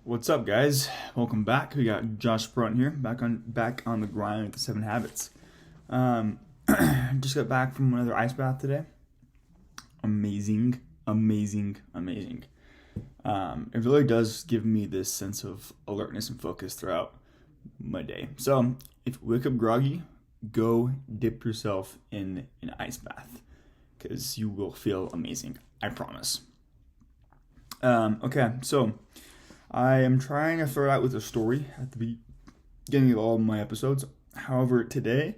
What's up, guys? Welcome back. We got Josh Brunt here, back on the grind with the 7 Habits. Um, just got back from another ice bath today. Amazing, amazing, amazing. It really does give me this sense of alertness and focus throughout my day. So, if you wake up groggy, go dip yourself in an ice bath because you will feel amazing. I promise. Okay, so I am trying to start out with a story at the beginning of all of my episodes. However, today,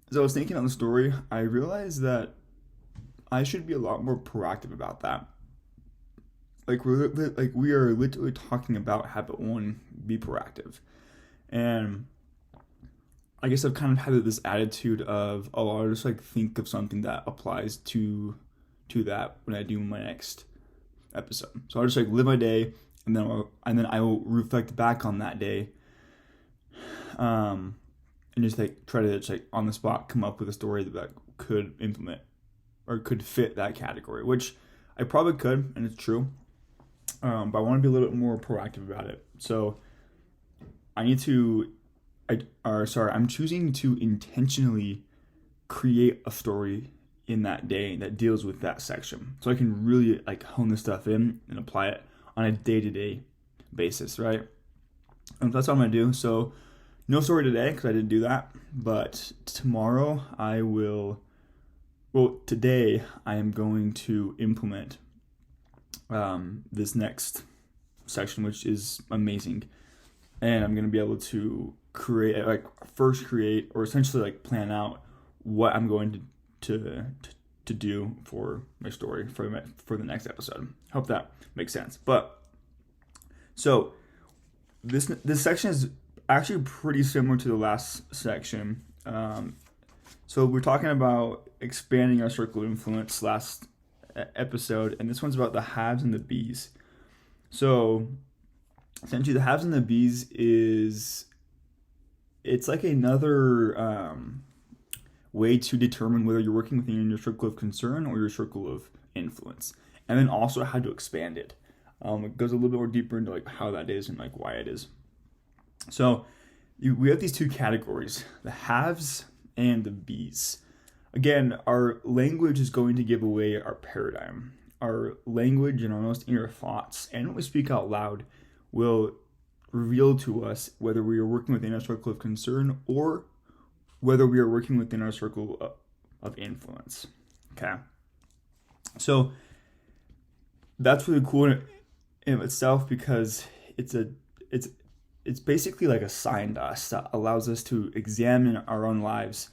as I was thinking on the story, I realized that I should be a lot more proactive about that. We are literally talking about habit one, be proactive, and I guess I've kind of had this attitude of, I'll just think of something that applies to that when I do my next episode. So I'll just live my day, and then I will reflect back on that day, and just try to on the spot come up with a story that could implement or could fit that category, which I probably could, and it's true. But I want to be a little bit more proactive about it. So I'm choosing to intentionally create a story in that day that deals with that section, so I can really hone this stuff in and apply it on a day-to-day basis, right? And that's what I'm gonna do. So no story today because I didn't do that, but tomorrow I will. Well, today I am going to implement this next section, which is amazing, and I'm gonna be able to create or essentially plan out what I'm going to do for my story for the next episode. Hope that makes sense. But so this section is actually pretty similar to the last section. So we're talking about expanding our circle of influence last episode, and this one's about the haves and the bees. So essentially, the haves and the bees it's like another way to determine whether you're working within your circle of concern or your circle of influence, and then also how to expand it. It goes a little bit more deeper into how that is and why it is. So we have these two categories, the haves and the bees. Again, our language is going to give away our paradigm. Our language and our most inner thoughts, and what we speak out loud, will reveal to us whether we are working within our circle of concern or whether we are working within our circle of influence. Okay, so that's really cool in itself, because it's basically like a sign to us that allows us to examine our own lives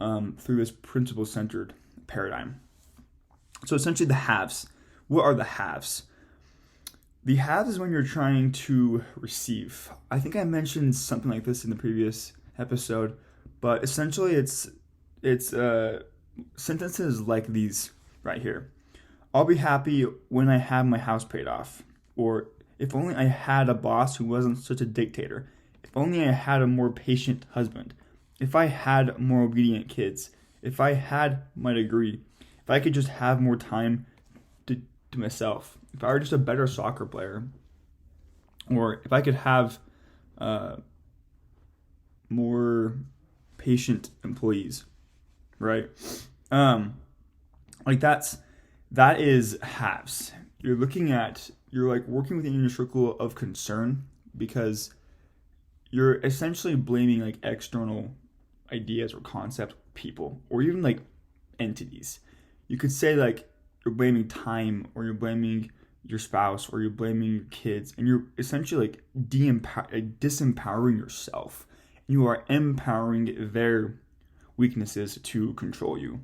through this principle-centered paradigm. So essentially, the haves. What are the haves? The haves is when you're trying to receive. I think I mentioned something like this in the previous episode, but essentially it's sentences like these right here. I'll be happy when I have my house paid off. Or, if only I had a boss who wasn't such a dictator. If only I had a more patient husband. If I had more obedient kids. If I had my degree. If I could just have more time to myself. If I were just a better soccer player. Or if I could have more patient employees, right? That is haves. You're working within your circle of concern, because you're essentially blaming external ideas or concepts, people, or even entities. You could say you're blaming time, or you're blaming your spouse, or you're blaming your kids, and you're essentially disempowering yourself. You are empowering their weaknesses to control you.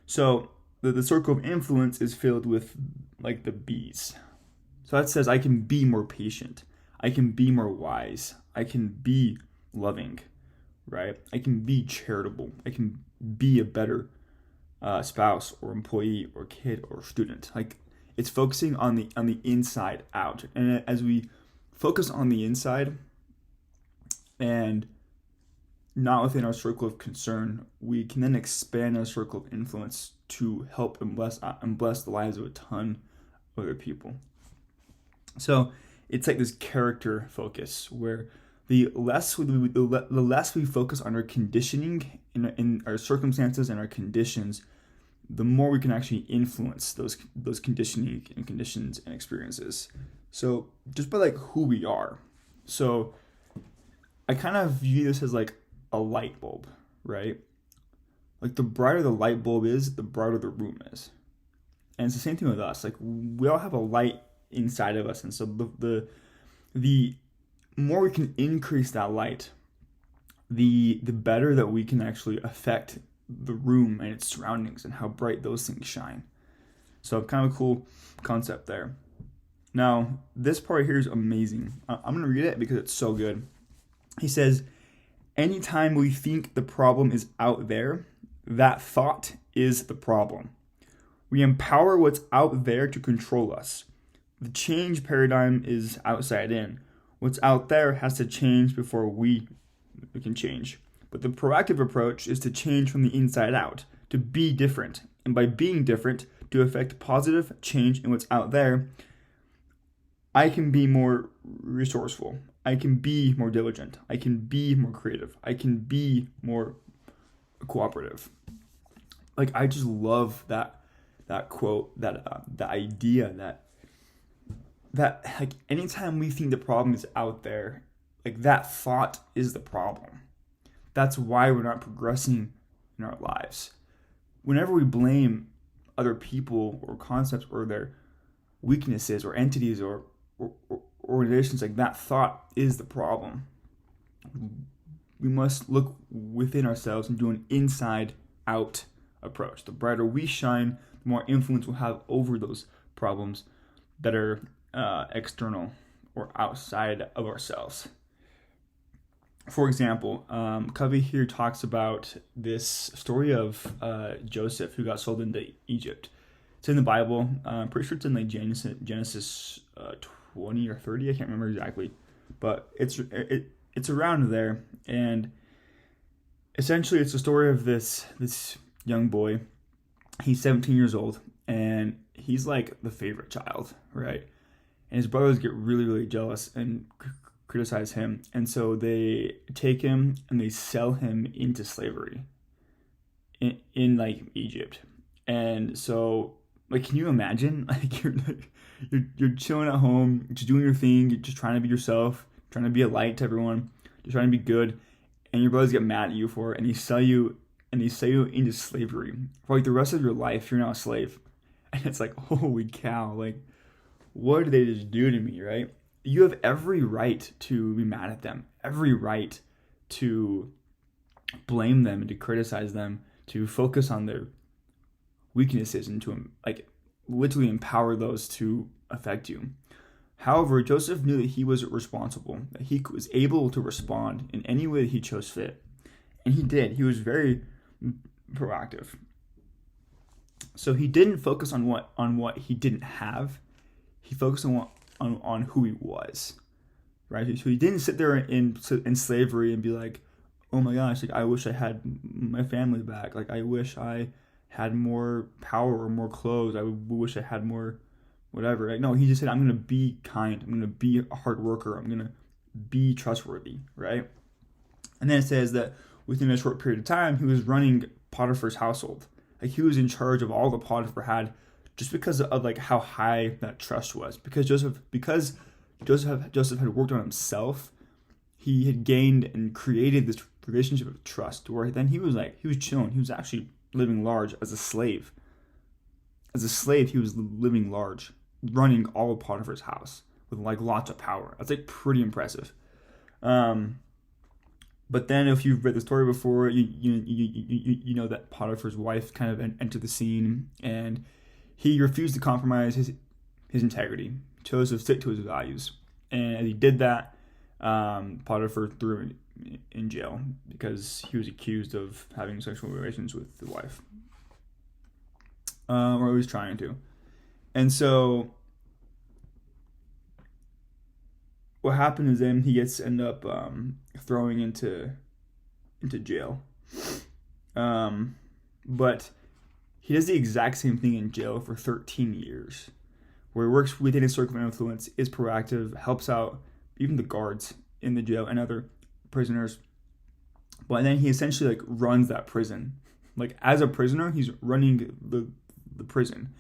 So the circle of influence is filled with the bees. So that says I can be more patient. I can be more wise. I can be loving, right? I can be charitable. I can be a better spouse or employee or kid or student. It's focusing on the inside out. And as we focus on the inside and not within our circle of concern, we can then expand our circle of influence to help and bless the lives of a ton of other people. So it's like this character focus where the less we focus on our conditioning in our circumstances and our conditions, the more we can actually influence those conditioning and conditions and experiences. So just by like who we are. So I kind of view this as like a light bulb, right? Like the brighter the light bulb is, the brighter the room is. And it's the same thing with us. Like we all have a light inside of us, and so the more we can increase that light, the better that we can actually affect the room and its surroundings and how bright those things shine. So kind of a cool concept there. Now, this part here is amazing. I'm going to read it because it's so good. He says, anytime we think the problem is out there, that thought is the problem. We empower what's out there to control us. The change paradigm is outside in. What's out there has to change before we can change. But the proactive approach is to change from the inside out, to be different. And by being different, to affect positive change in what's out there, I can be more resourceful. I can be more diligent. I can be more creative. I can be more cooperative. Like, I just love that quote, the idea that like anytime we think the problem is out there, like that thought is the problem. That's why we're not progressing in our lives. Whenever we blame other people or concepts or their weaknesses or entities or organizations, like that thought is the problem. We must look within ourselves and do an inside out approach. The brighter we shine, the more influence we'll have over those problems that are external or outside of ourselves. For example, Covey here talks about this story of Joseph who got sold into Egypt. It's in the Bible. I'm pretty sure it's in like Genesis 20 or 30. I can't remember exactly, but it's around there. And essentially, it's a story of this young boy. He's 17 years old, and he's like the favorite child, right? And his brothers get really, really jealous and criticize him, and so they take him and they sell him into slavery in like Egypt. And so, like, can you imagine? Like, you're chilling at home, just doing your thing, you're just trying to be yourself, trying to be a light to everyone, just trying to be good, and your brothers get mad at you for it, and they sell you into slavery for like the rest of your life. You're now a slave, and it's like, holy cow! Like, what did they just do to me, right? You have every right to be mad at them, every right to blame them and to criticize them, to focus on their weaknesses and to like literally empower those to affect you. However, Joseph knew that he was responsible, that he was able to respond in any way that he chose fit. And he did. He was very proactive. So he didn't focus on what he didn't have. He focused on who he was, right? So he didn't sit there in slavery and be like, oh my gosh, like I wish I had my family back. Like I wish I had more power or more clothes. I wish I had more whatever. Like, no, he just said, I'm going to be kind. I'm going to be a hard worker. I'm going to be trustworthy, right? And then it says that within a short period of time, he was running Potiphar's household. Like he was in charge of all that Potiphar had, just because of like how high that trust was. Because Joseph had worked on himself, he had gained and created this relationship of trust where then he was chilling. He was actually living large as a slave. As a slave, he was living large, running all of Potiphar's house with like lots of power. That's like pretty impressive. But then, if you've read the story before, you know that Potiphar's wife kind of entered the scene, and he refused to compromise his integrity, chose to stick to his values, and as he did that, Potiphar threw him in jail because he was accused of having sexual relations with the wife, or he was trying to, and so what happened is then he gets end up throwing into jail, but he does the exact same thing in jail for 13 years, where he works within his circle of influence, is proactive, helps out even the guards in the jail and other prisoners. But then he essentially like runs that prison. Like as a prisoner, he's running the prison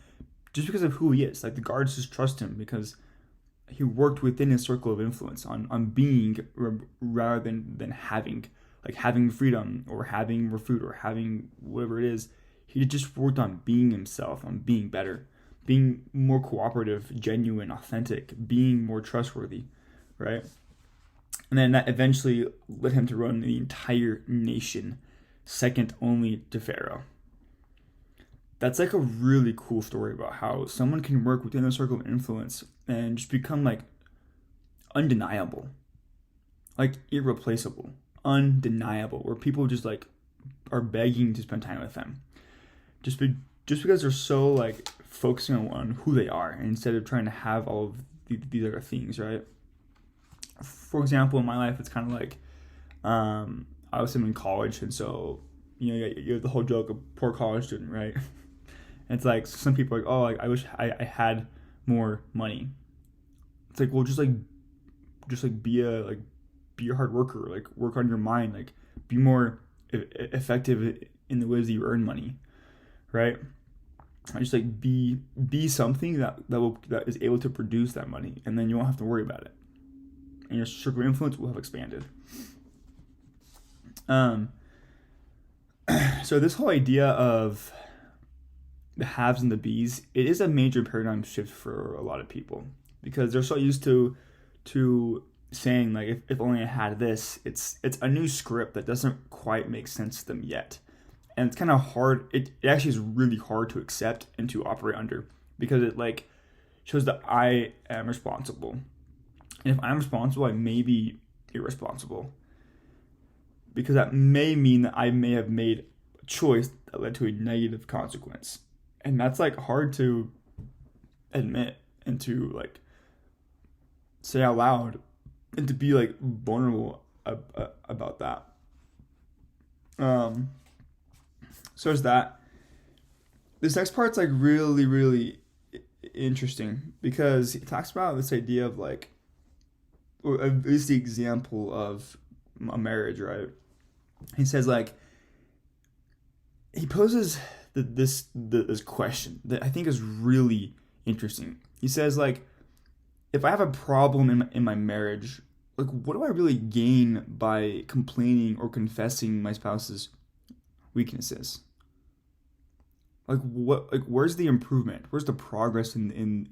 just because of who he is. Like the guards just trust him because he worked within his circle of influence on being rather than having. Like having freedom or having more food or having whatever it is. He just worked on being himself, on being better, being more cooperative, genuine, authentic, being more trustworthy, right? And then that eventually led him to run the entire nation, second only to Pharaoh. That's like a really cool story about how someone can work within a circle of influence and just become like undeniable, like irreplaceable, undeniable, where people just like are begging to spend time with them. Just because they're so like focusing on who they are instead of trying to have all of these other things, right? For example, in my life, it's kind of like I was in college, and so you have the whole joke of poor college student, right? And it's like some people are like, oh, like I wish I had more money. It's like, well, just be a hard worker, like work on your mind, like be more effective in the ways that you earn money, right? I just like be something that is able to produce that money, and then you won't have to worry about it, and your circle of influence will have expanded. So this whole idea of the haves and the bees, it is a major paradigm shift for a lot of people because they're so used to saying like if only I had this. It's a new script that doesn't quite make sense to them yet. And it's kind of hard. It actually is really hard to accept and to operate under because it like shows that I am responsible. And if I'm responsible, I may be irresponsible. Because that may mean that I may have made a choice that led to a negative consequence. And that's like hard to admit and to like say out loud and to be like vulnerable about that. So there's that. This next part's like really, really interesting because it talks about this idea of like, or at least the example of a marriage, right? He says like, he poses this question that I think is really interesting. He says like, if I have a problem in my marriage, like what do I really gain by complaining or confessing my spouse's weaknesses? Like what? Like where's the improvement? Where's the progress in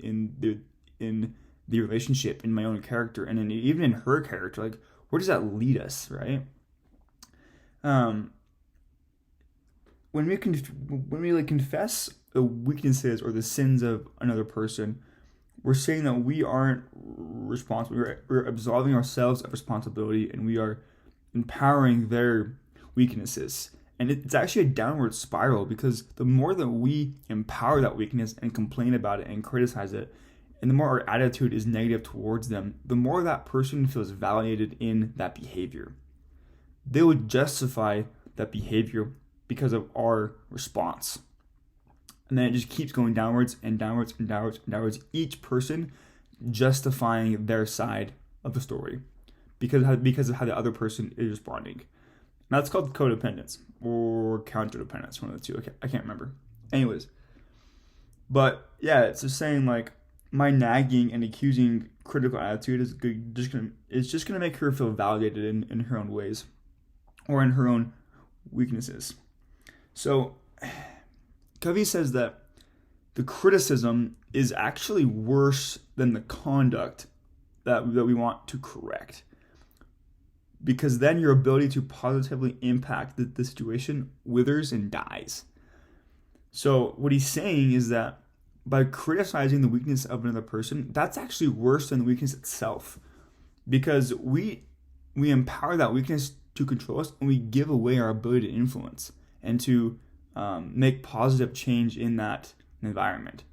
the relationship, in my own character, and even in her character? Like where does that lead us, right? When we like confess the weaknesses or the sins of another person, we're saying that we aren't responsible. We're absolving ourselves of responsibility, and we are empowering their weaknesses. And it's actually a downward spiral because the more that we empower that weakness and complain about it and criticize it, and the more our attitude is negative towards them, the more that person feels validated in that behavior. They would justify that behavior because of our response. And then it just keeps going downwards and downwards and downwards and downwards. Each person justifying their side of the story because of how the other person is responding. And that's called codependence or counterdependence, one of the two. I can't remember. Anyways, but yeah, it's just saying like my nagging and accusing critical attitude is just gonna make her feel validated in her own ways or in her own weaknesses. So Covey says that the criticism is actually worse than the conduct that we want to correct. Because then your ability to positively impact the situation withers and dies. So what he's saying is that by criticizing the weakness of another person, that's actually worse than the weakness itself. Because we empower that weakness to control us, and we give away our ability to influence and to make positive change in that environment.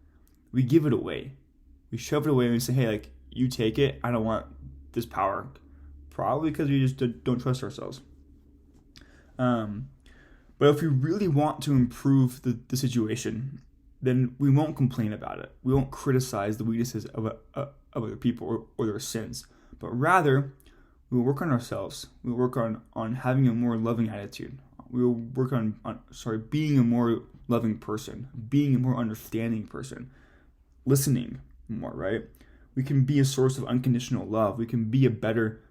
We give it away. We shove it away and we say, hey, like, you take it. I don't want this power. Probably because we just don't trust ourselves. But if we really want to improve the situation, then we won't complain about it. We won't criticize the weaknesses of other people or their sins, but rather we will work on ourselves. We will work on having a more loving attitude. We will work on being a more loving person, being a more understanding person, listening more, right? We can be a source of unconditional love. We can be a better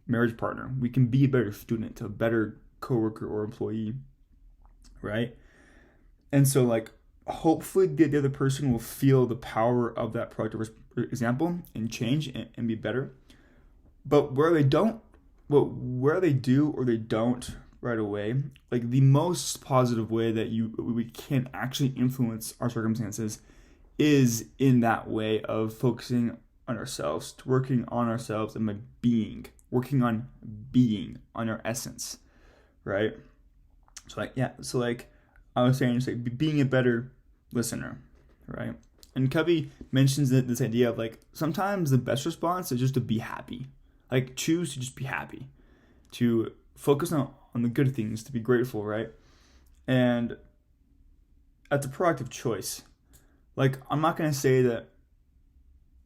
marriage partner. We can be a better student, a better coworker or employee, right? And so like, hopefully the other person will feel the power of that proactive example and change and be better. But where they do or they don't right away, like the most positive way that we can actually influence our circumstances is in that way of focusing on ourselves, working on ourselves and working on being, on our essence, right? So like I was saying, just like being a better listener, right? And Covey mentions this idea of like sometimes the best response is just to be happy. Like choose to just be happy, to focus on the good things, to be grateful, right? And that's a proactive choice. Like I'm not gonna say that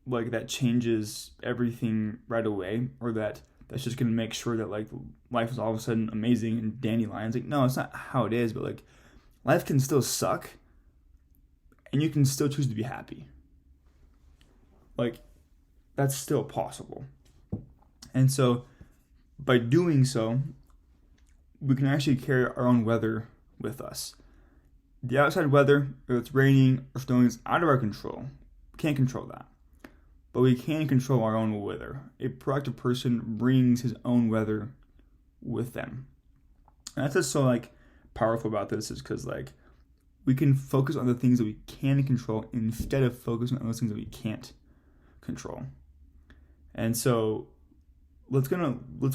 like that changes everything right away, or that's just gonna make sure that like life is all of a sudden amazing and dandelions. Like no, it's not how it is, but like life can still suck and you can still choose to be happy. Like that's still possible. And so by doing so, we can actually carry our own weather with us. The outside weather, if it's raining or snowing, is out of our control. We can't control that. But we can control our own weather. A proactive person brings his own weather with them. And that's just so like powerful about this, is because like we can focus on the things that we can control instead of focusing on those things that we can't control. And so let's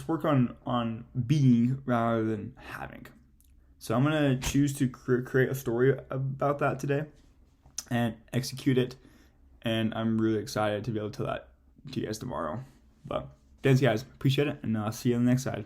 work on being rather than having. So I'm gonna choose to create a story about that today and execute it. And I'm really excited to be able to tell that to you guys tomorrow. But thanks guys, appreciate it, and I'll see you on the next side.